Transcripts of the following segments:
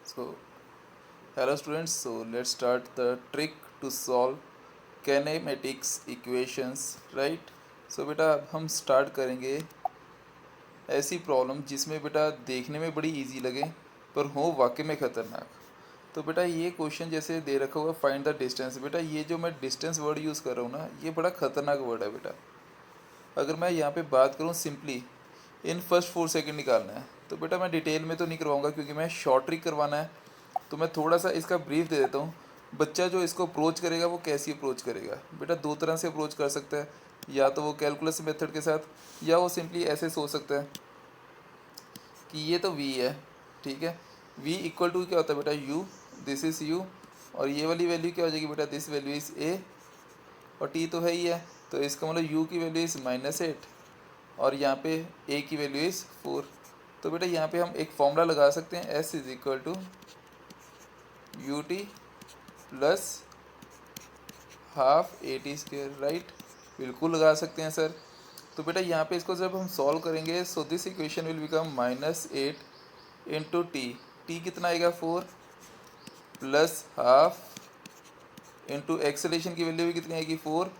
So, hello students. So, let's start the trick to solve kinematics equations, right? So, बेटा अब हम start करेंगे ऐसी प्रॉब्लम जिसमें बेटा देखने में बड़ी इजी लगे पर हो वाकई में ख़तरनाक। तो बेटा ये क्वेश्चन जैसे दे रखा होगा फाइंड द डिस्टेंस। बेटा ये जो मैं डिस्टेंस वर्ड यूज़ कर रहा हूँ ना, ये बड़ा ख़तरनाक वर्ड है बेटा। अगर मैं यहाँ पे बात करूँ सिंपली इन फर्स्ट 4 सेकंड निकालना है तो बेटा मैं डिटेल में तो नहीं करवाऊँगा क्योंकि मैं शॉर्ट ट्रिक करवाना है। तो मैं थोड़ा सा इसका ब्रीफ दे देता हूँ। बच्चा जो इसको अप्रोच करेगा वो कैसी अप्रोच करेगा बेटा, दो तरह से अप्रोच कर सकता है। या तो वो कैलकुलस मेथड के साथ या वो सिंपली ऐसे सोच सकता है कि ये तो v है, ठीक है। v इक्वल टू क्या होता है बेटा u, दिस इज़ u। और ये वाली वैल्यू क्या हो जाएगी बेटा, दिस वैल्यू इज़ a और t तो है ही है। तो इसका मतलब u की वैल्यू इज़ -8 और यहाँ पे a की वैल्यू इज़ 4। तो बेटा यहाँ पे हम एक फॉर्मूला लगा सकते हैं, s is equal to u t plus half a t square, right. बिल्कुल लगा सकते हैं सर। तो बेटा यहाँ पे इसको जब हम सॉल्व करेंगे so this equation will become -8 into T. T कितना आएगा 4 प्लस हाफ इंटू एक्सेलेरेशन की वैल्यू भी कितनी आएगी 4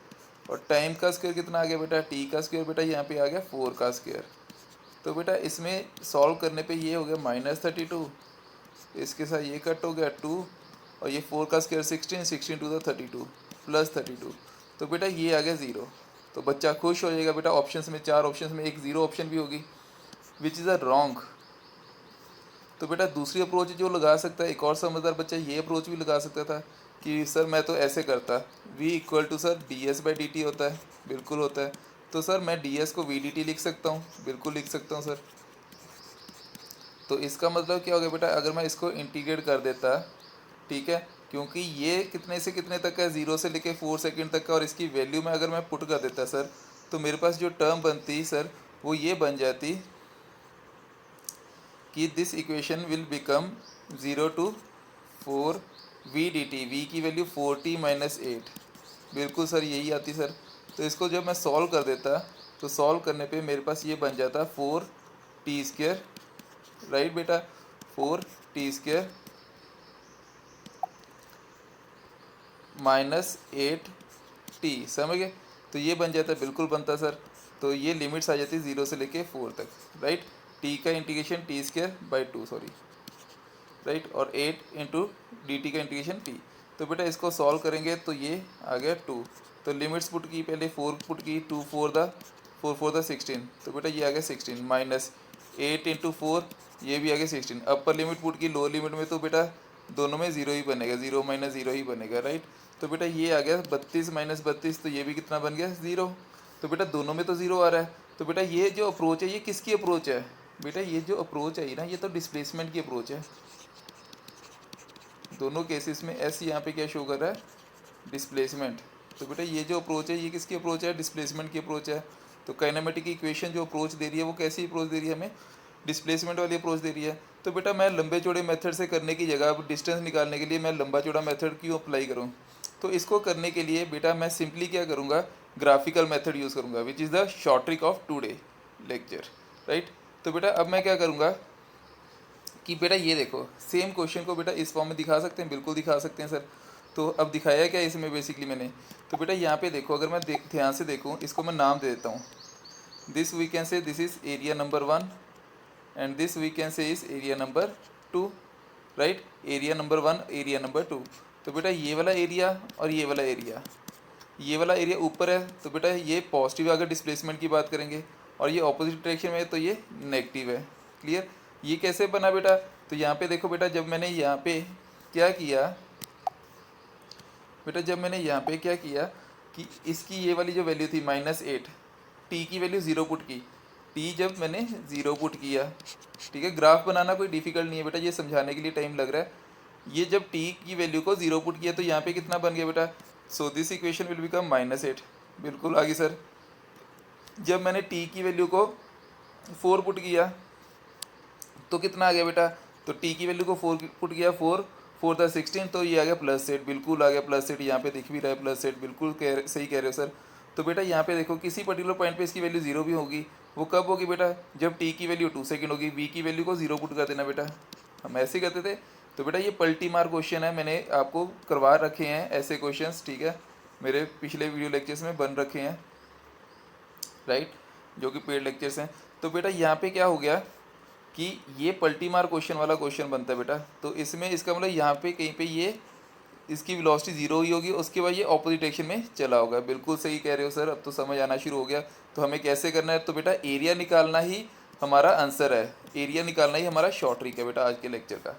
और टाइम का स्क्वायर कितना आ गया बेटा, टी का स्क्वायर बेटा यहाँ पे आ गया 4 का स्क्वायर। तो बेटा इसमें सॉल्व करने पे ये हो गया -32, इसके साथ ये कट हो गया 2 और ये 4 का स्क्वायर 16, 16 टू द 32 प्लस 32। तो बेटा ये आ गया 0। तो बच्चा खुश हो जाएगा बेटा। ऑप्शंस में 4 ऑप्शंस में एक 0 ऑप्शन भी होगी विच इज़ अ रॉन्ग। तो बेटा दूसरी अप्रोच जो लगा सकता है एक और समझदार बच्चा ये अप्रोच भी लगा सकता था कि सर मैं तो ऐसे करता, v equal to sir ds/dt होता है, बिल्कुल होता है। तो सर मैं ds को vdt लिख सकता हूँ, बिल्कुल लिख सकता हूँ सर। तो इसका मतलब क्या हो गया बेटा, अगर मैं इसको इंटीग्रेट कर देता, ठीक है, क्योंकि ये कितने से कितने तक है, 0 से लेके 4 सेकंड तक का, और इसकी वैल्यू में अगर मैं पुट कर देता सर तो मेरे पास जो टर्म बनती सर वो ये बन जाती कि this equation will become 0 to 4 v dt, v की वैल्यू 4t - 8, बिल्कुल सर यही आती सर। तो इसको जब मैं सॉल्व कर देता तो सॉल्व करने पे मेरे पास ये बन जाता 4t², राइट बेटा, 4t² -8t, समझ गए। तो ये बन जाता है, बिल्कुल बनता सर। तो ये लिमिट्स आ जाती है 0 से लेके 4 तक, राइट। टी का इंटीग्रेशन t²/2, सॉरी, राइट, और 8 इंटू डी टी का इंटीग्रेशन टी। तो बेटा इसको सॉल्व करेंगे तो ये आ गया 2। तो लिमिट्स पुट की, पहले 4 पुट की, 2 4 द 16। तो बेटा ये आ गया 16 माइनस 8 इंटू 4, ये भी आ गया 16। अपर लिमिट पुट की, लोअर लिमिट में तो बेटा दोनों में 0 ही बनेगा, 0 - 0 ही बनेगा, राइट। तो बेटा ये आ गया 32 - 32, तो ये भी कितना बन गया 0। तो बेटा दोनों में तो 0 आ रहा है। तो बेटा ये जो अप्रोच है ये किसकी अप्रोच है बेटा, ये जो अप्रोच है ना ये तो डिस्प्लेसमेंट की अप्रोच है। दोनों केसेस में एस यहाँ पे क्या शो कर रहा है, डिस्प्लेसमेंट। तो बेटा ये जो अप्रोच है ये किसकी अप्रोच है, डिस्प्लेसमेंट की अप्रोच है। तो काइनेमेटिक इक्वेशन जो अप्रोच दे रही है वो कैसी अप्रोच दे रही है हमें, डिस्प्लेसमेंट वाली अप्रोच दे रही है। तो बेटा मैं लंबे चौड़े मेथड से करने की जगह अब डिस्टेंस निकालने के लिए मैं लंबा चौड़ा मेथड क्यों अप्लाई करूँ। तो इसको करने के लिए बेटा मैं सिंपली क्या करूँगा, ग्राफिकल मेथड यूज़ करूँगा which is the short trick of today lecture, right. तो बेटा अब मैं क्या करूँगा कि बेटा ये देखो सेम क्वेश्चन को बेटा इस फॉर्म में दिखा सकते हैं, बिल्कुल दिखा सकते हैं सर। तो अब दिखाया क्या इसमें बेसिकली मैंने, तो बेटा यहाँ पे देखो अगर मैं ध्यान से देखूँ, इसको मैं नाम दे देता हूँ। This we can say this is area number 1 and this we can say is area number 2, right. Area number 1, area number 2। तो बेटा ये वाला एरिया और ये वाला एरिया, ये वाला एरिया ऊपर है तो बेटा ये पॉजिटिव अगर डिस्प्लेसमेंट की बात करेंगे, और ये ऑपोजिट डायरेक्शन में है तो ये नेगेटिव है, क्लियर। ये कैसे बना बेटा, तो यहाँ पे देखो बेटा जब मैंने यहाँ पे क्या किया बेटा, जब मैंने यहाँ पे क्या किया कि इसकी ये वाली जो वैल्यू थी -8, टी की वैल्यू 0 पुट की। टी जब मैंने 0 पुट किया, ठीक है, ग्राफ बनाना कोई डिफिकल्ट नहीं है बेटा, ये समझाने के लिए टाइम लग रहा है। ये जब टी की वैल्यू को 0 पुट किया तो यहाँ पे कितना बन गया बेटा, so this equation will become -8, बिल्कुल आगे सर। जब मैंने टी की वैल्यू को 4 पुट किया तो कितना आ गया बेटा, तो टी की वैल्यू को 4 पुट किया, 4 4 द 16, तो ये आ गया +8, बिल्कुल आ गया +8, यहाँ पे दिख भी रहा है +8, बिल्कुल सही कह रहे हो सर। तो बेटा यहाँ पे देखो किसी पर्टिकुलर पॉइंट पे इसकी वैल्यू 0 भी होगी, वो कब होगी बेटा, जब टी की वैल्यू 2 सेकंड होगी। वी की वैल्यू को 0 पुट कर देना बेटा, हम ऐसे ही करते थे तो बेटा ये पलटी मार क्वेश्चन है, मैंने आपको करवा रखे हैं ऐसे क्वेश्चंस, ठीक है, मेरे पिछले वीडियो लेक्चर्स में बन रखे हैं, राइट, जो कि पेड लेक्चर्स हैं। तो बेटा यहाँ पे क्या हो गया कि ये पलटी मार क्वेश्चन वाला क्वेश्चन बनता है बेटा, तो इसमें इसका मतलब यहाँ पे कहीं पे ये इसकी वेलोसिटी जीरो ही होगी, उसके बाद ये ऑपोजिट डायरेक्शन में चला होगा। बिल्कुल सही कह रहे हो सर, अब तो समझ आना शुरू हो गया। तो हमें कैसे करना है, तो बेटा एरिया निकालना ही हमारा आंसर है, एरिया निकालना ही हमारा शॉर्ट ट्रिक है बेटा आज के लेक्चर का।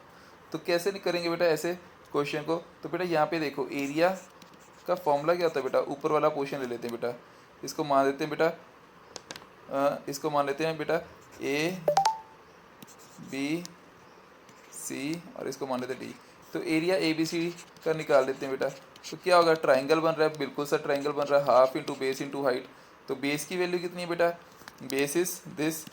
तो कैसे करेंगे बेटा ऐसे क्वेश्चन को, तो बेटा यहाँ पे देखो एरिया का फॉर्मूला क्या होता है बेटा, ऊपर वाला पोर्शन ले लेते हैं बेटा, इसको मान देते हैं बेटा, इसको मान लेते हैं बेटा ए बी सी और इसको मान लेते हैं डी। तो एरिया ए बी सी का निकाल देते हैं बेटा। तो क्या होगा, ट्राइंगल बन रहा है, बिल्कुल सा ट्राइंगल बन रहा है, half into base into height. तो बेस की वैल्यू कितनी है बेटा, बेस इज दिस,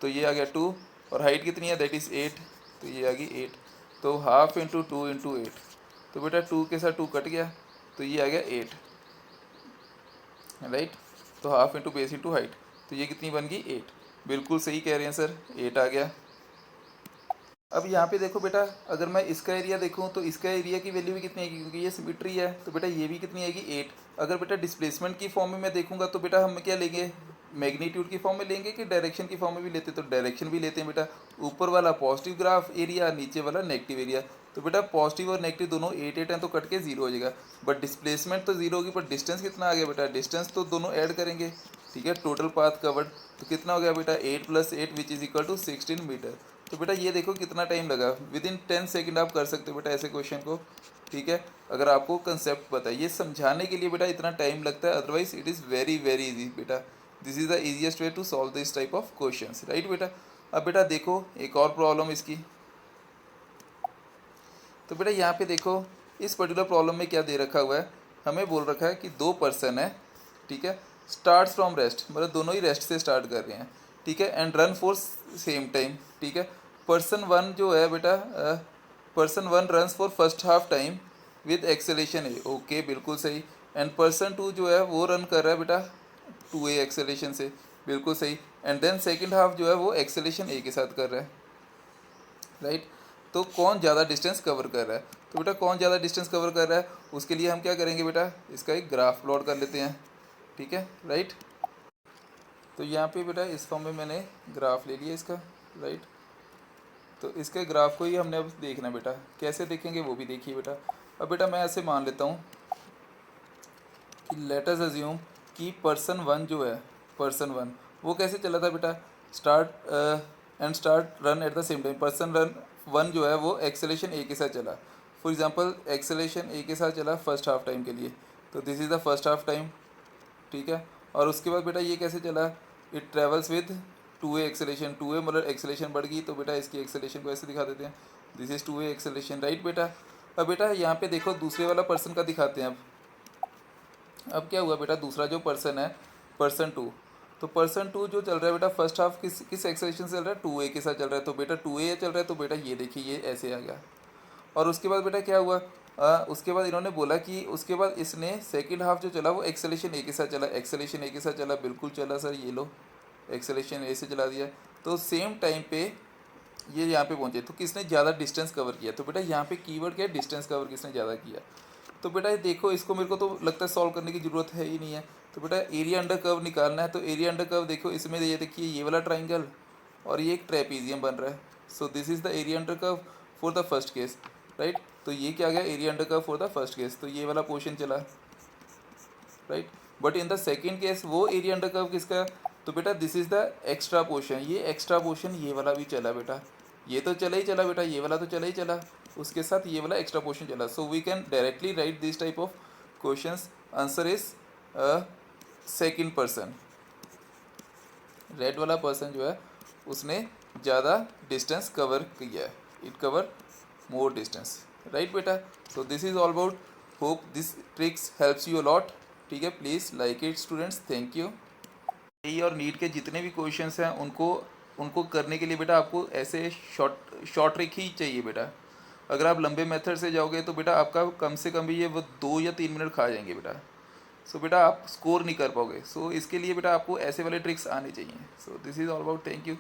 तो ये आ गया 2, और हाइट कितनी है, दैट इज़ 8, तो ये आ गई 8। तो हाफ इंटू 2 इंटू 8, तो बेटा 2 के साथ 2 कट गया, तो ये आ गया 8, राइट। तो half into base into height, तो ये कितनी बन गई 8। बिल्कुल सही कह रहे हैं सर, 8 आ गया। अब यहाँ पे देखो बेटा, अगर मैं इसका एरिया देखूँ तो इसका एरिया की वैल्यू भी कितनी आएगी, क्योंकि ये सिमेट्री है, तो बेटा ये भी कितनी आएगी 8। अगर बेटा डिस्प्लेसमेंट की फॉर्म में मैं देखूंगा तो बेटा हम क्या लेंगे, मैग्नीट्यूड की फॉर्म में लेंगे कि डायरेक्शन की फॉर्म में भी लेते, तो डायरेक्शन भी लेते हैं बेटा। ऊपर वाला पॉजिटिव ग्राफ एरिया, नीचे वाला नेगेटिव एरिया, तो बेटा पॉजिटिव और नेगेटिव दोनों 8 हैं, तो कट के 0 हो जाएगा। बट डिस्प्लेसमेंट तो 0 होगी, पर डिस्टेंस कितना आ गया बेटा, डिस्टेंस तो दोनों ऐड करेंगे, ठीक है, टोटल पाथ कवर्ड, तो कितना हो गया बेटा 8 + 8 which is equal to 16 metre. तो बेटा ये देखो कितना टाइम लगा, विद इन 10 सेकेंड आप कर सकते हो बेटा ऐसे क्वेश्चन को, ठीक है, अगर आपको कंसेप्ट पता है। ये समझाने के लिए बेटा इतना टाइम लगता है, otherwise it is very very easy बेटा, this is the easiest way to solve this type of questions, right बेटा। अब बेटा देखो एक और प्रॉब्लम इसकी, तो बेटा यहाँ पे देखो इस पर्टिकुलर प्रॉब्लम में क्या दे रखा हुआ है, हमें बोल रखा है कि 2 पर्सन है, ठीक है, स्टार्ट फ्रॉम रेस्ट, मतलब दोनों ही रेस्ट से स्टार्ट कर रहे हैं, ठीक है, and run for same time, ठीक है। पर्सन 1 जो है बेटा, person 1 runs for first half time with acceleration A, okay बिल्कुल सही। एंड पर्सन 2 जो है वो रन कर रहा है बेटा 2a एक्सेलेरेशन से, बिल्कुल सही। एंड देन सेकेंड हाफ जो है वो एक्सेलेरेशन ए के साथ कर रहा है, राइट। तो कौन ज़्यादा डिस्टेंस कवर कर रहा है, तो बेटा कौन ज़्यादा डिस्टेंस कवर कर रहा है, उसके लिए हम क्या करेंगे बेटा, इसका एक ग्राफ प्लॉट कर लेते हैं, ठीक है, राइट। तो यहाँ पे बेटा इस फॉर्म में मैंने ग्राफ ले लिया इसका, राइट। तो इसके ग्राफ को ही हमने अब देखना बेटा, कैसे देखेंगे वो भी देखिए बेटा। अब बेटा मैं ऐसे मान लेता हूँ कि लेट अस अज्यूम कि पर्सन 1 जो है, पर्सन 1 वो कैसे चला था बेटा, start run at the same time. Person 1 जो है वो एक्सेलेरेशन ए के साथ चला, फॉर एग्जांपल एक्सेलेरेशन ए के साथ चला फर्स्ट हाफ टाइम के लिए, तो this is the first half time, ठीक है। और उसके बाद बेटा ये कैसे चला, it travels with 2a acceleration, 2a मतलब एक्सेलेरेशन बढ़ गई, तो बेटा इसकी एक्सेलेरेशन को ऐसे दिखा देते हैं, this is 2a acceleration, right बेटा। अब बेटा यहाँ पे देखो दूसरे वाला पर्सन का दिखाते हैं। अब क्या हुआ बेटा, दूसरा जो पर्सन है पर्सन 2, तो पर्सन 2 जो चल रहा है बेटा फर्स्ट हाफ किस एक्सेलेरेशन से चल रहा है, 2a के साथ चल रहा है, तो बेटा 2a चल रहा है, तो बेटा ये देखिए ये ऐसे आ गया। और उसके बाद बेटा क्या हुआ, उसके बाद इन्होंने बोला कि उसके बाद इसने सेकंड हाफ जो चला वो एक्सेलेरेशन ए के साथ चला, एक्सेलेरेशन ए के साथ चला, बिल्कुल चला सर, ये लो एक्सेलेरेशन ए से चला दिया। तो सेम टाइम पे ये यहाँ पे पहुँचे, तो किसने ज़्यादा डिस्टेंस कवर किया, तो बेटा यहाँ पे कीवर्ड क्या है, डिस्टेंस कवर किसने ज़्यादा किया। तो बेटा देखो इसको मेरे को तो लगता है सॉल्व करने की ज़रूरत है ही नहीं है। तो बेटा एरिया अंडर कर्व निकालना है, तो एरिया अंडर कर्व देखो इसमें ये देखिए ये वाला ट्राइंगल और ये एक ट्रेपीजियम बन रहा है, सो this is the area under curve for the first case, right. तो ये क्या गया, area under curve for the first case, तो ये वाला पोर्शन चला, right. But in the second case वो एरिया अंडर कर्व किसका, तो बेटा this is the extra portion, ये एक्स्ट्रा पोर्शन ये वाला भी चला बेटा, ये तो चला ही चला बेटा, ये वाला तो चला ही चला, उसके साथ ये वाला एक्स्ट्रा पोर्शन चला। So we can directly write this type of questions, answer is second person, red वाला पर्सन जो है उसने ज़्यादा डिस्टेंस कवर किया है, it cover more distance, right बेटा। So this is all about, hope this tricks helps you a lot, ठीक है, please like it students, thank you. ये और नीट के जितने भी क्वेश्चंस हैं उनको करने के लिए बेटा आपको ऐसे शॉर्ट ट्रिक ही चाहिए बेटा। अगर आप लंबे मेथड से जाओगे तो बेटा आपका कम से कम भी ये वो 2 या 3 मिनट खा जाएंगे बेटा, सो बेटा आप स्कोर नहीं कर पाओगे। सो इसके लिए बेटा आपको ऐसे वाले ट्रिक्स आने चाहिए। सो this is all about, thank you.